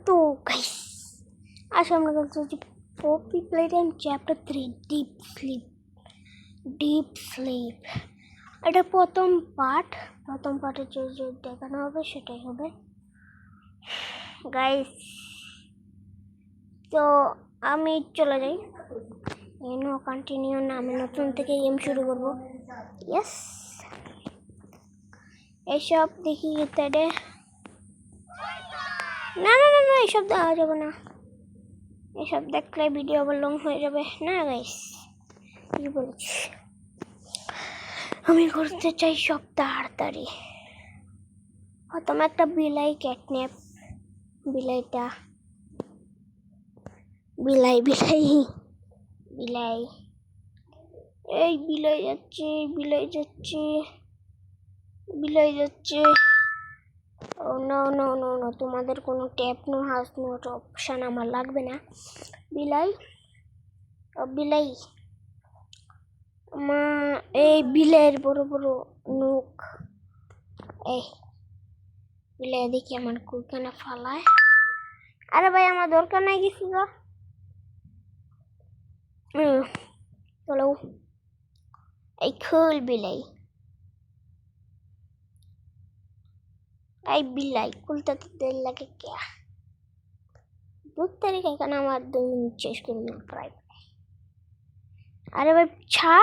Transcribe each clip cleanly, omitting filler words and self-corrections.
তো গাইস আজ আমরা করছি পপি প্লেটাইম চ্যাপ্টার 3 ডিপ স্লিপ। এটা প্রথম পার্টে যে দেখানো হবে সেটাই হবে গাইস। তো আমি চলে যাই, নো কন্টিনিউ না, আমি নতুন থেকে গেম শুরু করবো। ইয়েস, এইসব দেখি ইত্যাদি। না না না না, এইসব দেওয়া যাবে না, এসব দেখলে ভিডিও আবার লং হয়ে যাবে না গাইস। কি বলছি, আমি করতে চাই সব তাড়াতাড়ি। প্রথমে একটা বিলাই ক্যাটন্যাপ, বিলাইটা বিলাই এই বিলাই যাচ্ছে। ও নো নো নো নো, তোমাদের কোনো tap no house note option আমার লাগবে না। বিলাই এই বিলের বড় বড় নখ, এই বিলাই দেখি আমার কুইখানে ফালায়। আরে ভাই আমার দরকার নাই কিছু তো। চলো এই খুল বিলাই, এই বিলাই খুলতে তো দেরি লাগে কে? 2 তারিখ এখানে আমার 2 মিনিট শেষ করে দিন প্রায়। আরে ভাই ছা,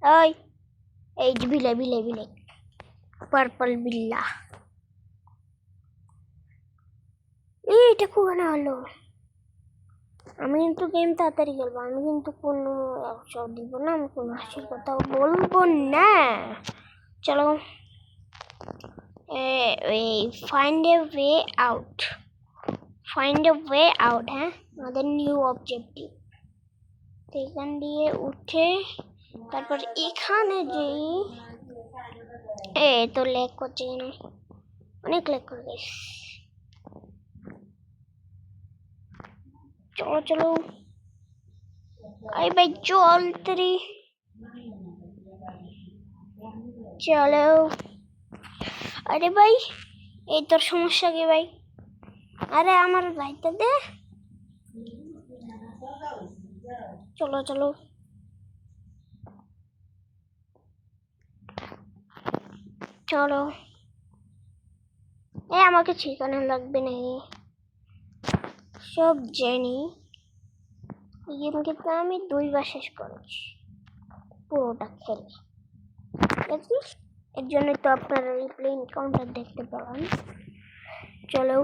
ওই এই যে বিলাই পার্পল বিল্লা, এইটা কোখানে হলো? আমি কিন্তু গেম তাড়াতাড়ি খেলবো, আমি কিন্তু কোনো সব দিব না, আমি কোনো হাসির কথা বলবো না। চলো ফাইন্ড এ ওয়ে আউট, হ্যাঁ আমাদের নিউ অবজেক্টিভ। এখান দিয়ে উঠে তারপর এখানে যেই তো ল্যাগ করছে কেন? অনেক ল্যাগ করে গেছে। চলো আরে ভাই চল তেরি, চলো। আরে ভাই এই তোর সমস্যা কি ভাই? আরে আমার ভাইটা দে, চলো আমাকে ঠিকানা লাগবে না, সব জানি। গেম কিন্তু আমি 2 বার শেষ করেছি পুরোটা খেলে, এর জন্য তো আপনারা রিপ্লে কাউন্টার দেখতে পাবেন। চলো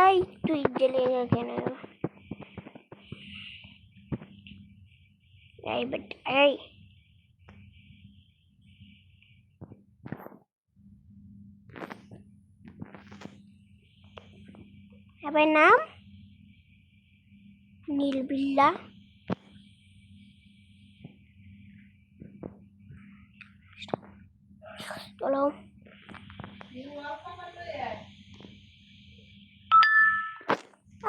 এই তুই গেলে কেন? এই ভাই নাম নীলবিল্লা। চলো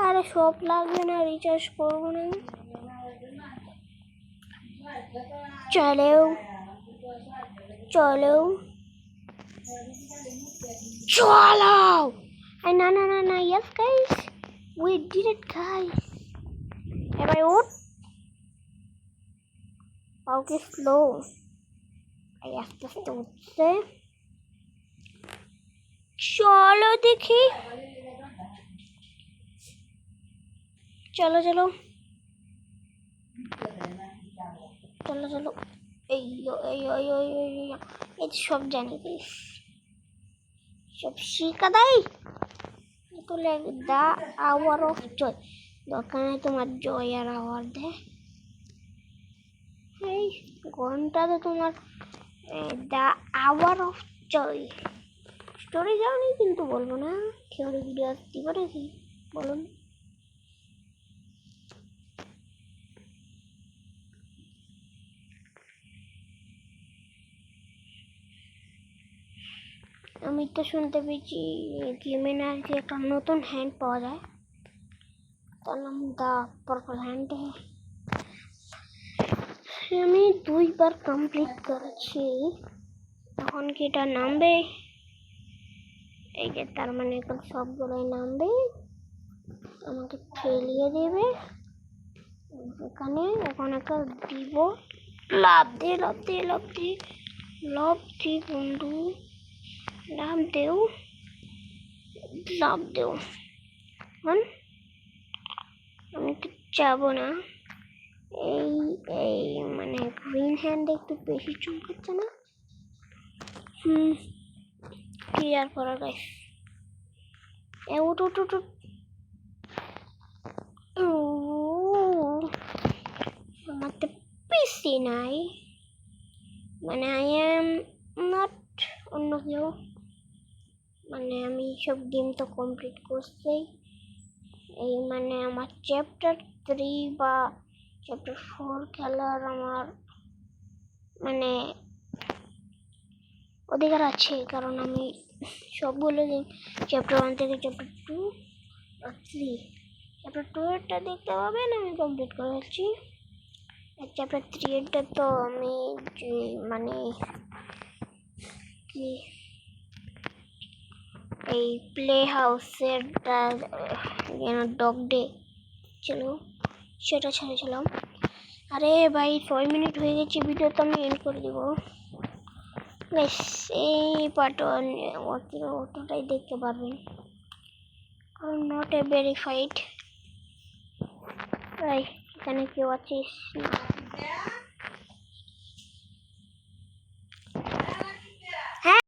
আরে সব লাগবে না, রিচার্জ করবো না। চলো না, yes guys, we did it guys. এবার উঠ, ওকে স্লো, আস্তে উঠছে। চলো দেখি, চলো এই সব জানি সব শিখা দেয়। দ্য আওয়ার অফ জয়, দরকার নেই তোমার জয় আর আওয়ার দে। এই ঘন্টা তো তোমার the hour of joy. Story জানি কিন্তু বলবো না, থিওরি ভিডিও আসতে করেছি বলুন। আমি তো শুনতে পেয়েছি গেমে নাকি একটা নতুন হ্যান্ড পাওয়া যায়, তার নাম দা পার্পল হ্যান্ড। আমি 2বার কমপ্লিট করেছি। এখন কি এটা নামবে? এই যে তার মানে এখন সবগুলোই নামবে, আমাকে ফেলিয়ে দেবে এখানে। এখন একটা দিব, লাভ দে লাভ দে লাভ দে লাভ দে বন্ধু, লাভ দেও লাভ দেও। আমি তো যাবো না। এই এই মানে গ্রিন হ্যান্ড একটু বেশি চমকাচ্ছে না? কি আর করা গাইস। উঠ উঠ উঠ উঠ। আমার তো পিসি নাই, মানে আই এম নট অন্য কেউ, মানে আমি সব গেম তো কমপ্লিট করছি। এই মানে আমার চ্যাপ্টার 3 বা চ্যাপ্টার 4 খেলার আমার মানে অধিকার আছে, কারণ আমি সবগুলো গেম চ্যাপ্টার 1 থেকে চ্যাপ্টার 2 আর 3, চ্যাপ্টার 2 এরটা দেখতে পাবেন আমি কমপ্লিট করে ফেলছি। আর চ্যাপ্টার 3 এরটা তো আমি যে মানে কি এই প্লে হাউসের ডগ ডে ছিল সেটা ছেড়েছিলাম। আরে ভাই 6 মিনিট হয়ে গেছে, ভিডিও তো আমি এন্ড করে দিব। এই পার্ট অতটাই দেখতে পারবেন, কারণ নট এ ভেরিফাইড। তাই এখানে কেউ আছিস না? হ্যাঁ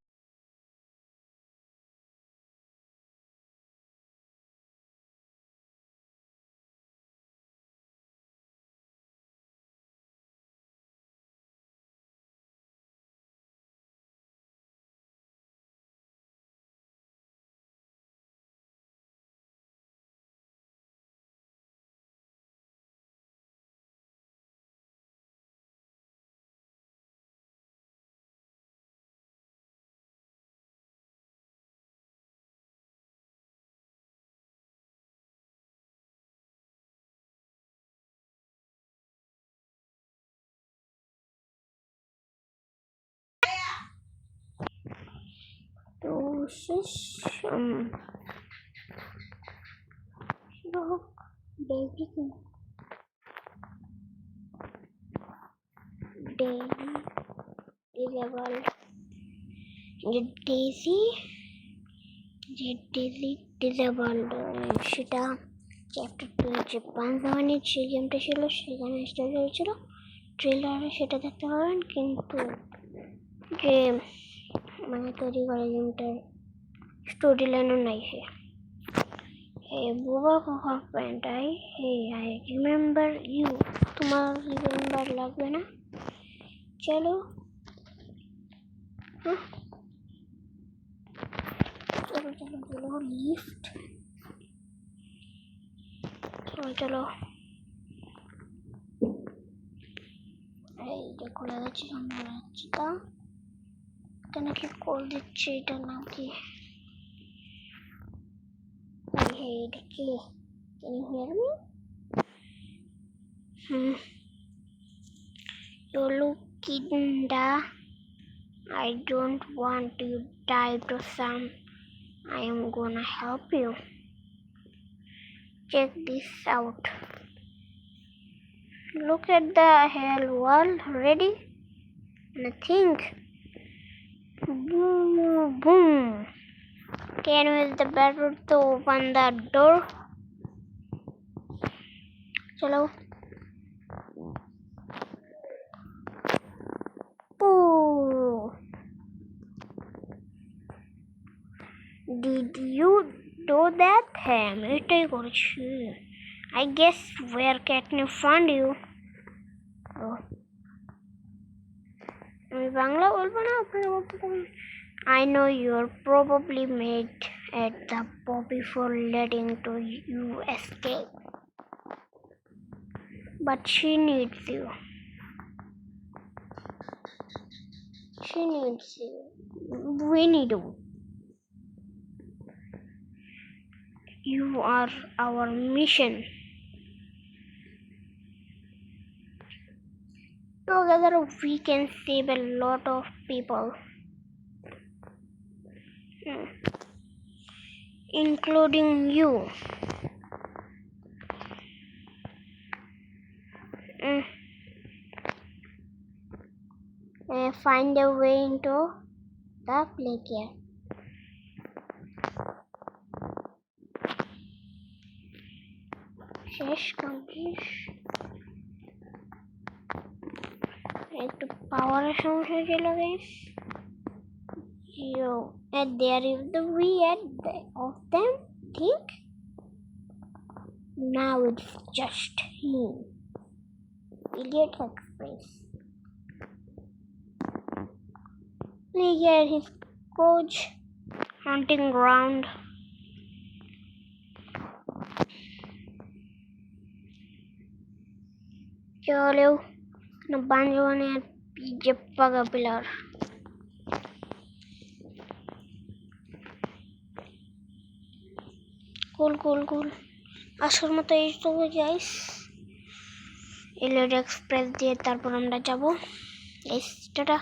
তো শেষ বেবি ডিজেবল যে ডেজি যে ডেজি ডিজেবল সেটা চ্যাপ্টার 2 যে পাঞ্জাবানির যে গেমটা ছিল সেখানে স্টার্ট হয়েছিল ট্রেলারে, সেটা দেখতে পাবেন। কিন্তু যে মানে তৈরি করে গেমটার স্টোরি লাইনও নাই সে। Hey, Boba Coca friend, I remember you. তোমার রিমেম্বার লাগবে না? চলো চলো চলো চলো লিফট, চলো চলো। এই যে খুলে গেছে, আমরা যাচ্ছি। তা এখানে কি কল দিচ্ছে, এটার নাম কি? এটা কি? Can you hear me? Yolo Kinda, I don't want you to die to some. I am gonna help you. Check this out. Look at the hell wall. Ready? And I think boom boom. Can you use the battery to open the door? Chalo. Oh. Did you do that? Hey, এটাই করছি। I guess where Katniss found you. Oh. আমি বাংলা বলবো না, আপনারা বলতে পারেন। I know you're probably mad at the Poppy for letting you escape, but she needs you. She needs you. We need you. You are our mission. Together we can save a lot of people, including you. Find a way into the playground. শেষ complete. একটু পাওয়ারের সমস্যা ছিল guys. And there is the we at the of them think. Now it's just him. Idiot Express. We get his coach hunting ground. चलो ना बांझवाने जप्पा का pillar cool আসার মতো এই তো গাইস এলিয়েট এক্সপ্রেস দিয়ে তারপর আমরা যাব গাইস টাটা।